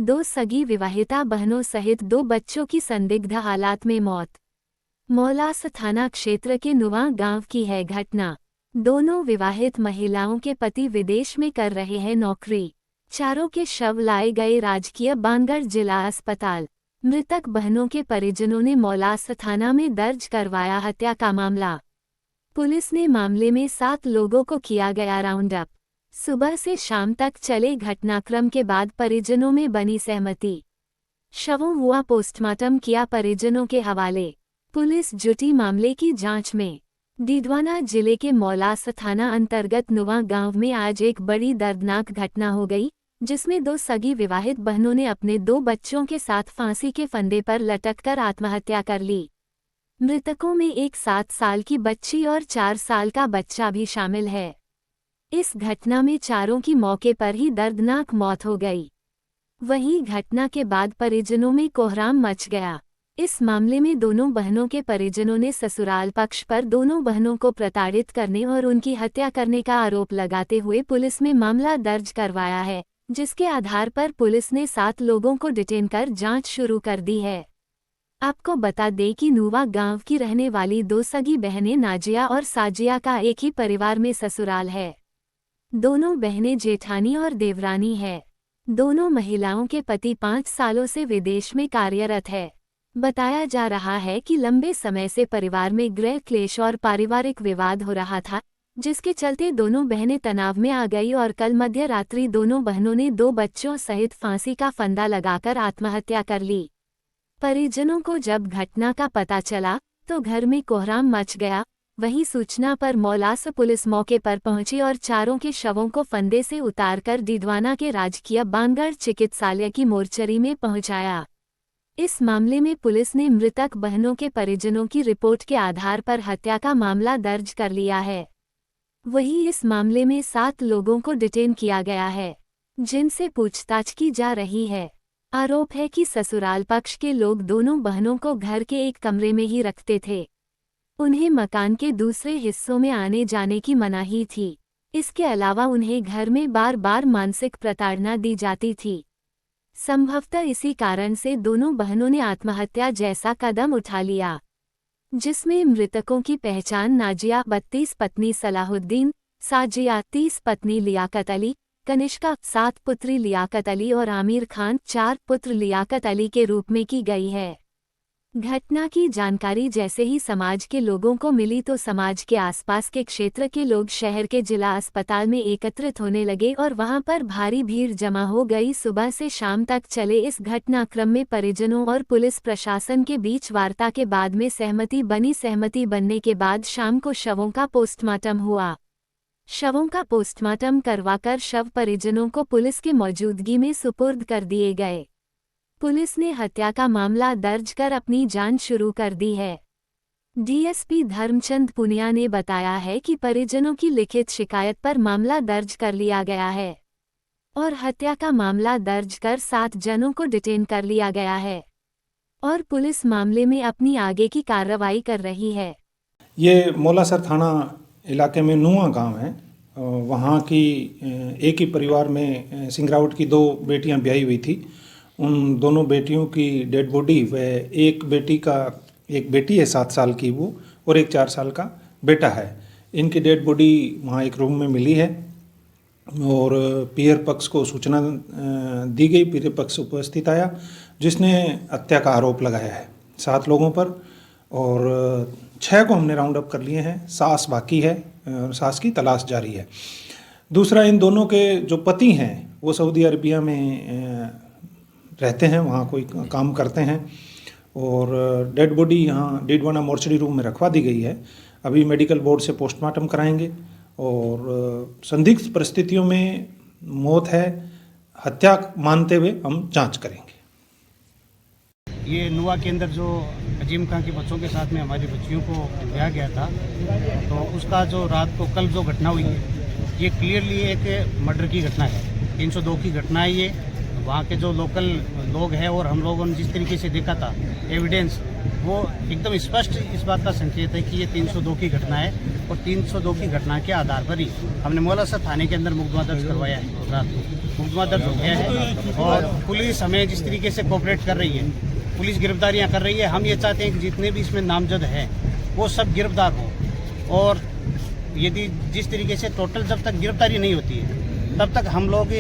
दो सगी विवाहिता बहनों सहित 2 बच्चों की संदिग्ध हालात में मौत। मौलास थाना क्षेत्र के नुआ गांव की है घटना। दोनों विवाहित महिलाओं के पति विदेश में कर रहे हैं नौकरी। चारों के शव लाए गए राजकीय बांगड़ जिला अस्पताल। मृतक बहनों के परिजनों ने मौलास थाना में दर्ज करवाया हत्या का मामला। पुलिस ने मामले में 7 लोगों को किया गया राउंड अप। सुबह से शाम तक चले घटनाक्रम के बाद परिजनों में बनी सहमति। शवों हुआ पोस्टमार्टम किया परिजनों के हवाले। पुलिस जुटी मामले की जांच में। डीडवाना जिले के मौलास थाना अंतर्गत नुआ गांव में आज एक बड़ी दर्दनाक घटना हो गई, जिसमें 2 सगी विवाहित बहनों ने अपने 2 बच्चों के साथ फांसी के फंदे पर लटककर आत्महत्या कर ली। मृतकों में एक 7 साल की बच्ची और 4 साल का बच्चा भी शामिल है। इस घटना में चारों की मौके पर ही दर्दनाक मौत हो गई। वहीं घटना के बाद परिजनों में कोहराम मच गया। इस मामले में दोनों बहनों के परिजनों ने ससुराल पक्ष पर दोनों बहनों को प्रताड़ित करने और उनकी हत्या करने का आरोप लगाते हुए पुलिस में मामला दर्ज करवाया है, जिसके आधार पर पुलिस ने 7 लोगों को डिटेन कर जांच शुरू कर दी है। आपको बता दें कि नुआ गांव की रहने वाली 2 सगी बहनें नाजिया और साजिया का एक ही परिवार में ससुराल है। दोनों बहनें जेठानी और देवरानी है। दोनों महिलाओं के पति 5 सालों से विदेश में कार्यरत है। बताया जा रहा है कि लंबे समय से परिवार में गृह क्लेश और पारिवारिक विवाद हो रहा था, जिसके चलते दोनों बहनें तनाव में आ गई और कल मध्य रात्रि दोनों बहनों ने 2 बच्चों सहित फांसी का फंदा लगाकर आत्महत्या कर ली। परिजनों को जब घटना का पता चला तो घर में कोहराम मच गया। वहीं सूचना पर मौलास पुलिस मौके पर पहुंची और चारों के शवों को फंदे से उतारकर डीडवाना के राजकीय बांगड़ चिकित्सालय की मोर्चरी में पहुंचाया। इस मामले में पुलिस ने मृतक बहनों के परिजनों की रिपोर्ट के आधार पर हत्या का मामला दर्ज कर लिया है। वहीं इस मामले में 7 लोगों को डिटेन किया गया है, जिनसे पूछताछ की जा रही है। आरोप है कि ससुराल पक्ष के लोग दोनों बहनों को घर के एक कमरे में ही रखते थे। उन्हें मकान के दूसरे हिस्सों में आने जाने की मनाही थी। इसके अलावा उन्हें घर में बार बार मानसिक प्रताड़ना दी जाती थी। संभवतः इसी कारण से दोनों बहनों ने आत्महत्या जैसा कदम उठा लिया, जिसमें मृतकों की पहचान नाजिया 32 पत्नी सलाहुद्दीन, साजिया 30 पत्नी लियाकत अली, कनिष्का 7 पुत्री लियाकत अली और आमिर खान 4 पुत्र लियाकत अली के रूप में की गई है। घटना की जानकारी जैसे ही समाज के लोगों को मिली तो समाज के आसपास के क्षेत्र के लोग शहर के जिला अस्पताल में एकत्रित होने लगे और वहां पर भारी भीड़ जमा हो गई। सुबह से शाम तक चले इस घटनाक्रम में परिजनों और पुलिस प्रशासन के बीच वार्ता के बाद में सहमति बनी। सहमति बनने के बाद शाम को शवों का पोस्टमार्टम हुआ। शवों का पोस्टमार्टम करवाकर शव परिजनों को पुलिस की मौजूदगी में सुपुर्द कर दिए गए। पुलिस ने हत्या का मामला दर्ज कर अपनी जांच शुरू कर दी है। डीएसपी धर्मचंद पुनिया ने बताया है कि परिजनों की लिखित शिकायत पर मामला दर्ज कर लिया गया है और हत्या का मामला दर्ज कर 7 जनों को डिटेन कर लिया गया है और पुलिस मामले में अपनी आगे की कार्रवाई कर रही है। ये मौलासर थाना इलाके में नुआ गांव है। वहाँ की एक ही परिवार में सिंगरावट की 2 बेटियां ब्याही हुई थी। उन दोनों बेटियों की डेड बॉडी व एक बेटी है 7 साल की वो, और एक 4 साल का बेटा है। इनकी डेड बॉडी वहाँ एक रूम में मिली है और पीयर पक्ष को सूचना दी गई। पीयर पक्ष उपस्थित आया, जिसने हत्या का आरोप लगाया है 7 लोगों पर और 6 को हमने राउंड अप कर लिए हैं। सास बाकी है और सास की तलाश जारी है। दूसरा, इन दोनों के जो पति हैं वो सऊदी अरबिया में रहते हैं, वहाँ कोई काम करते हैं और डेड बॉडी यहाँ डीडवाना मोर्चरी रूम में रखवा दी गई है। अभी मेडिकल बोर्ड से पोस्टमार्टम कराएंगे और संदिग्ध परिस्थितियों में मौत है, हत्या मानते हुए हम जांच करेंगे। ये नुआ के अंदर जो अजीम खान के बच्चों के साथ में हमारी बच्चियों को ब्याह गया था, तो उसका जो रात को कल जो घटना हुई है, ये क्लियरली एक मर्डर की घटना है। 302 की घटना है ये। वहाँ के जो लोकल लोग हैं और हम लोगों ने जिस तरीके से देखा था एविडेंस, वो एकदम स्पष्ट इस बात का संकेत है कि ये 302 की घटना है और 302 की घटना के आधार पर ही हमने मौलासर थाने के अंदर मुकदमा दर्ज करवाया है। रात को मुकदमा दर्ज हो गया है और पुलिस हमें जिस तरीके से कोऑपरेट कर रही है, पुलिस गिरफ्तारियां कर रही है। हम ये चाहते हैं कि जितने भी इसमें नामजद हैं वो सब गिरफ्तार हों और यदि जिस तरीके से टोटल जब तक गिरफ्तारी नहीं होती है तब तक हम लोग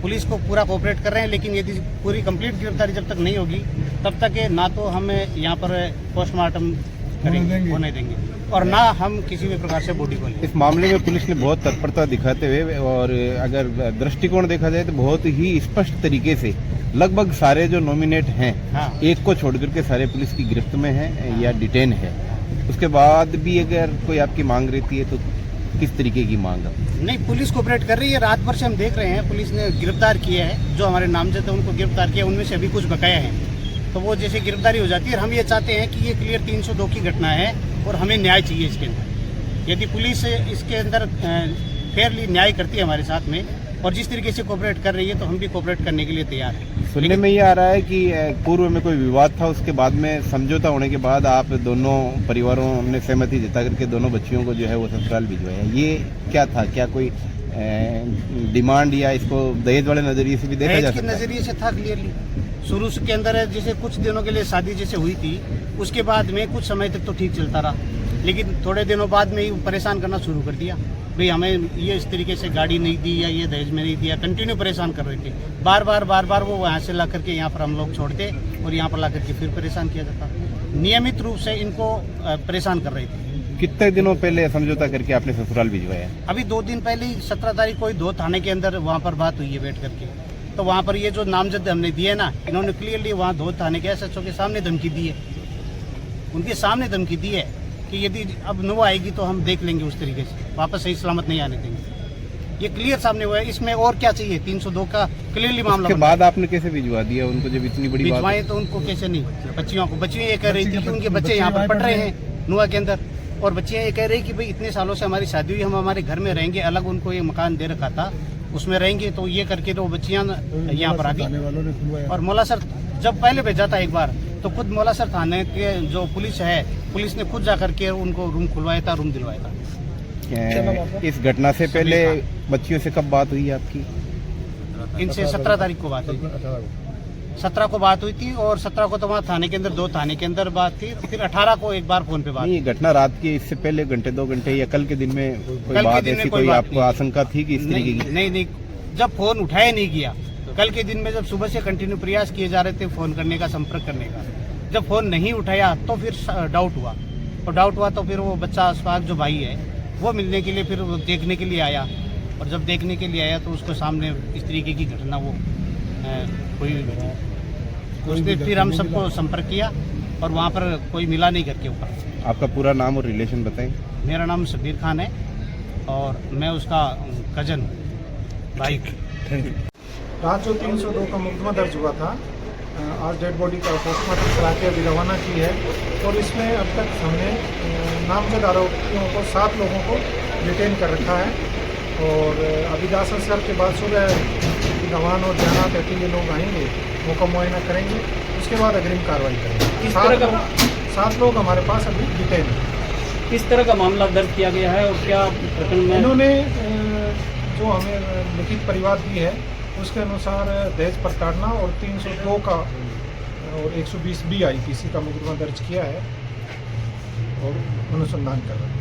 पुलिस को पूरा कोऑपरेट कर रहे हैं, लेकिन यदि पूरी कंप्लीट गिरफ्तारी जब तक नहीं होगी तब तक ना तो हम यहाँ पर पोस्टमार्टम होने देंगे और ना हम किसी भी प्रकार से बॉडी को लेंगे। इस मामले में पुलिस ने बहुत तत्परता दिखाते हुए और अगर दृष्टिकोण देखा जाए तो बहुत ही स्पष्ट तरीके से लगभग सारे जो नॉमिनेट हैं, हाँ। एक को छोड़ करके सारे पुलिस की गिरफ्त में हैं या डिटेन है। उसके बाद भी अगर कोई आपकी मांग रहती है तो किस तरीके की मांग है? नहीं, पुलिस कोऑपरेट कर रही है। रात भर से हम देख रहे हैं, पुलिस ने गिरफ्तार किया है, जो हमारे नामजद है उनको गिरफ्तार किया, उनमें से अभी कुछ बकाया हैं, तो वो जैसे गिरफ्तारी हो जाती है। हम ये चाहते हैं कि ये क्लियर 302 की घटना है और हमें न्याय चाहिए इसके अंदर। यदि पुलिस इसके अंदर फेयरली न्याय करती है हमारे साथ में और जिस तरीके से कोऑपरेट कर रही है तो हम भी कोऑपरेट करने के लिए तैयार हैं। सुनने में ये आ रहा है कि पूर्व में कोई विवाद था, उसके बाद में समझौता होने के बाद आप दोनों परिवारों ने सहमति जता करके दोनों बच्चियों को जो है वो ससुराल भिजवाया। ये क्या था? क्या कोई डिमांड या इसको दहेज वाले नजरिए से भी देखा जा सकता है? नजरिए से था क्लियरली शुरू के अंदर, जैसे कुछ दिनों के लिए शादी जैसे हुई थी, उसके बाद में कुछ समय तक तो ठीक चलता रहा, लेकिन थोड़े दिनों बाद में ही परेशान करना शुरू कर दिया। भाई हमें ये इस तरीके से गाड़ी नहीं दी या ये दहेज में नहीं दिया, कंटिन्यू परेशान कर रहे थे। बार बार वो वहाँ से ला करके यहाँ पर हम लोग छोड़ते और यहाँ पर ला करके फिर परेशान किया जाता। नियमित रूप से इनको परेशान कर रहे थे। कितने दिनों पहले समझौता करके आपने ससुराल भिजवाया? अभी 2 दिन पहले ही 17 तारीख को ही 2 थाने के अंदर वहाँ पर बात हुई है बैठ करके। तो वहाँ पर ये जो नामजद हमने दिए ना, इन्होंने क्लियरली वहाँ 2 थाने के SHO के सामने धमकी दी है, उनके सामने धमकी दी है कि यदि अब नो आएगी तो हम देख लेंगे, उस तरीके से वापस सही सलामत नहीं आने देंगे। ये क्लियर सामने हुआ है, इसमें और क्या चाहिए? 302 का क्लियरली मामला। उसके बाद आपने कैसे भिजवा दिया उनको जब इतनी बड़ी बात? भिजवाए तो उनको कैसे नहीं, बच्चियों को, बच्चियाँ ये कह रही थी कि उनके बच्चे यहाँ पर पढ़ रहे हैं नुआ के अंदर, और बच्चियाँ ये कह रही कि भाई इतने सालों से हमारी शादी हुई, हम हमारे घर में रहेंगे, अलग उनको ये मकान दे रखा था उसमें रहेंगे, तो ये करके तो बच्चियाँ यहाँ पर आ गई। और मौलासर जब पहले भेजा था एक बार, तो खुद मौलासर थाने के जो पुलिस है, पुलिस ने खुद जाकर के उनको रूम खुलवाया था, रूम दिलवाया था। इस घटना से पहले बच्चियों से कब बात हुई आपकी? इनसे 17 तारीख को बात हुई, 17 को बात हुई थी और 17 को तो वहाँ थाने के अंदर 2 थाने के अंदर बात थी, फिर 18 को एक बार फोन पे बात। ये घटना रात की, इससे पहले घंटे 2 घंटे या कल के दिन में कोई बात ऐसी कोई आपको आशंका थी कि इस तरीके की? नहीं, जब फोन उठाया नहीं गया, कल के दिन में जब सुबह से कंटिन्यू प्रयास किए जा रहे थे फोन करने का, संपर्क करने का, जब फोन नहीं उठाया तो फिर डाउट हुआ, और डाउट हुआ तो फिर वो बच्चा अशफाक जो भाई है वो मिलने के लिए फिर देखने के लिए आया, और जब देखने के लिए आया तो उसको सामने इस तरीके की घटना वो उसने फिर हम सबको संपर्क किया और वहाँ पर कोई मिला नहीं करके ऊपर। आपका पूरा नाम और रिलेशन बताएं। मेरा नाम शब्बीर खान है और मैं उसका कजन भाई। रात जो 302 का मुकदमा दर्ज हुआ था, आज डेड बॉडी का पोस्टमार्टम करा के अभी रवाना की है, और इसमें अब तक हमने नामजद आरोपियों को 7 लोगों को डिटेन कर रखा है, और अभी 10 सर के बाद सुबह रवान और जाना तक ये लोग आएंगे, मौका मुआयना करेंगे, उसके बाद अग्रिम कार्रवाई करेंगे। 7 लोग हमारे पास अभी डिटेन हैं। किस तरह का मामला दर्ज किया गया है और क्या प्रकरण में? इन्होंने जो हमें लिखित परिवाद दी है उसके अनुसार दहेज प्रताड़ना और 302 का और 120 BIPC का मुकदमा दर्ज किया है और अनुसंधान कर रहे हैं।